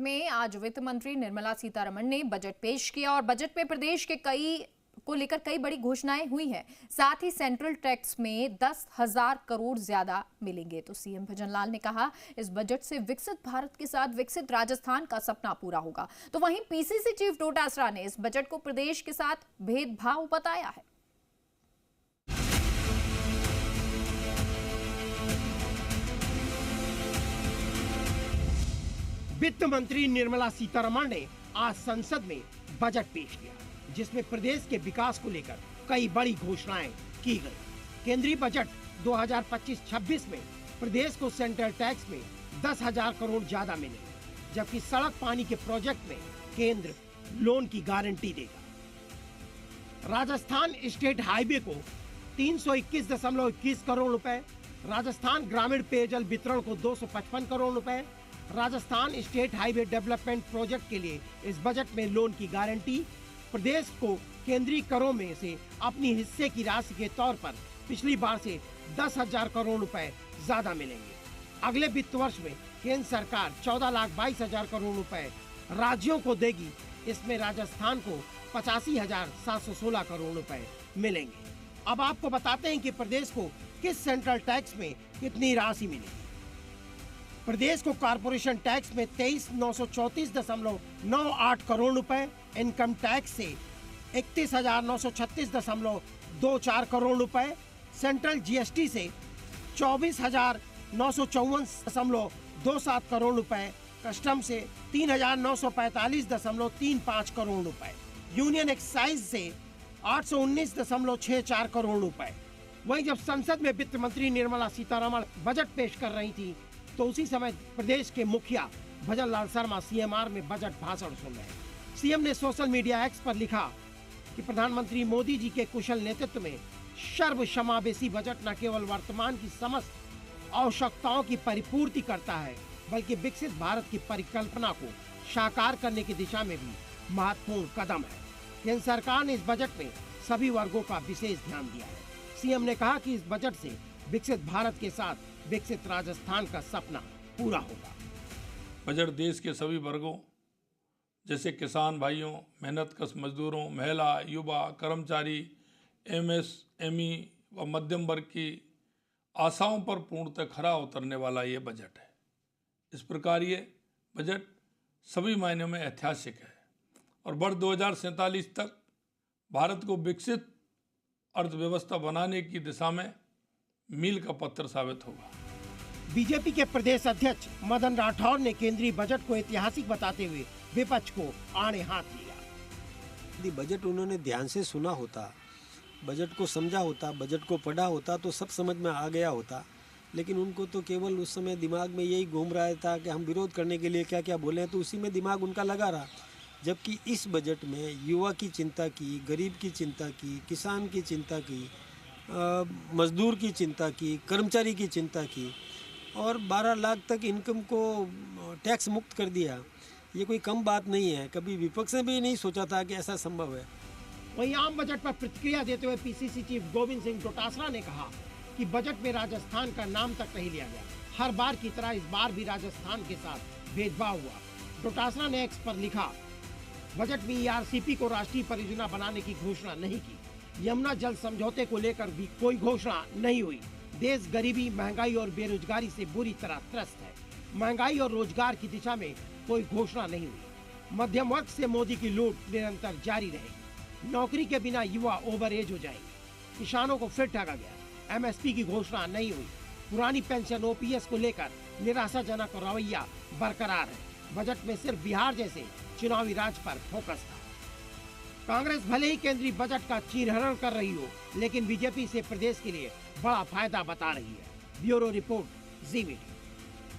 में आज वित्त मंत्री निर्मला सीतारमण ने बजट पेश किया और बजट में प्रदेश के कई बड़ी घोषणाएं हुई हैं। साथ ही सेंट्रल टैक्स में 10,000 करोड़ ज्यादा मिलेंगे। तो सीएम भजनलाल ने कहा, इस बजट से विकसित भारत के साथ विकसित राजस्थान का सपना पूरा होगा। तो वहीं पीसीसी चीफ डोटासरा ने इस बजट को प्रदेश के साथ भेदभाव बताया है। वित्त मंत्री निर्मला सीतारमण ने आज संसद में बजट पेश किया, जिसमें प्रदेश के विकास को लेकर कई बड़ी घोषणाएं की गई। केंद्रीय बजट 2025-26 में प्रदेश को सेंट्रल टैक्स में 10,000 करोड़ ज्यादा मिलेंगे, जबकि सड़क पानी के प्रोजेक्ट में केंद्र लोन की गारंटी देगा। राजस्थान स्टेट हाईवे को 321.21 करोड़ रुपए, राजस्थान ग्रामीण पेयजल वितरण को 255 करोड़ रुपए, Rajasthan state highway development project के लिए इस बजट में लोन की गारंटी। प्रदेश को केंद्रीय करों में से अपनी हिस्से की राशि के तौर पर पिछली बार से 10,000 करोड़ रुपए ज्यादा मिलेंगे। अगले वित्त वर्ष में केंद्र सरकार 14,22,000 करोड़ रुपए राज्यों को देगी। इसमें राजस्थान को 85,716 करोड़ रुपए मिलेंगे। अब आपको बताते हैं कि प्रदेश को किस सेंट्रल टैक्स में कितनी राशि मिलेगी। प्रदेश को कॉर्पोरेशन टैक्स में 23,934.98 करोड़ रुपए, इनकम टैक्स से 31,936.24 करोड़ रुपए, सेंट्रल जीएसटी से 24,954.27 करोड़ रुपए, कस्टम से 3,945.35 करोड़ रुपए, यूनियन एक्साइज से 819.64 करोड़ रुपए। वहीं जब संसद में वित्त मंत्री निर्मला सीतारमण बजट पेश कर रही थी, तो उसी समय प्रदेश के मुखिया भजनलाल शर्मा सीएमआर में बजट भाषण सुन रहे। सीएम ने सोशल मीडिया एक्स पर लिखा कि प्रधानमंत्री मोदी जी के कुशल नेतृत्व में सर्वसमावेशी बजट न केवल वर्तमान की समस्त आवश्यकताओं की परिपूर्ति करता है, बल्कि विकसित भारत की परिकल्पना को साकार करने की दिशा में भी महत्वपूर्ण कदम है। केंद्र सरकार ने इस बजट में सभी वर्गों का विशेष ध्यान दिया है। सीएम ने कहा कि इस बजट से विकसित भारत के साथ विकसित राजस्थान का सपना पूरा होगा। बजट देश के सभी वर्गों जैसे किसान भाइयों, मेहनतकश मजदूरों, महिला, युवा, कर्मचारी, एमएसएमई व मध्यम वर्ग की आशाओं पर पूर्णतः खरा उतरने वाला ये बजट है। इस प्रकार ये बजट सभी मायनों में ऐतिहासिक है और वर्ष 2047 तक भारत को विकसित अर्थव्यवस्था बनाने की दिशा में मील का पत्थर साबित होगा। बीजेपी के प्रदेश अध्यक्ष मदन राठौर ने केंद्रीय बजट को ऐतिहासिक बताते हुए विपक्ष को आड़े हाथ लिया। यदि बजट उन्होंने ध्यान से सुना होता, बजट को समझा होता, बजट को पढ़ा होता तो सब समझ में आ गया होता। लेकिन उनको तो केवल उस समय दिमाग में यही घूम रहा था कि हम विरोध करने के लिए क्या क्या बोले, तो उसी में दिमाग उनका लगा रहा। जबकि इस बजट में युवा की चिंता की, गरीब की चिंता की, किसान की चिंता की, मजदूर की चिंता की, कर्मचारी की चिंता की और 12 लाख तक इनकम को टैक्स मुक्त कर दिया। ये कोई कम बात नहीं है। कभी विपक्ष ने भी नहीं सोचा था कि ऐसा संभव है। वहीं आम बजट पर प्रतिक्रिया देते हुए पीसीसी चीफ गोविंद सिंह डोटासरा ने कहा कि बजट में राजस्थान का नाम तक नहीं लिया गया। हर बार की तरह इस बार भी राजस्थान के साथ भेदभाव हुआ। डोटासरा ने एक्स पर लिखा, बजट में ईआरसीपी को राष्ट्रीय परियोजना बनाने की घोषणा नहीं की। यमुना जल समझौते को लेकर भी कोई घोषणा नहीं हुई। देश गरीबी, महंगाई और बेरोजगारी से बुरी तरह त्रस्त है। महंगाई और रोजगार की दिशा में कोई घोषणा नहीं हुई। मध्यम वर्ग से मोदी की लूट निरंतर जारी रहेगी। नौकरी के बिना युवा ओवर एज हो जाएंगे। किसानों को फिर ठगा गया। एमएसपी की घोषणा नहीं हुई। पुरानी पेंशन ओपीएस को लेकर निराशाजनक रवैया बरकरार है। बजट में सिर्फ बिहार जैसे चुनावी राज पर फोकस था। कांग्रेस भले ही केंद्रीय बजट का चीरहरण कर रही हो, लेकिन बीजेपी से प्रदेश के लिए बड़ा फायदा बता रही है। ब्यूरो रिपोर्ट, जी मीडिया।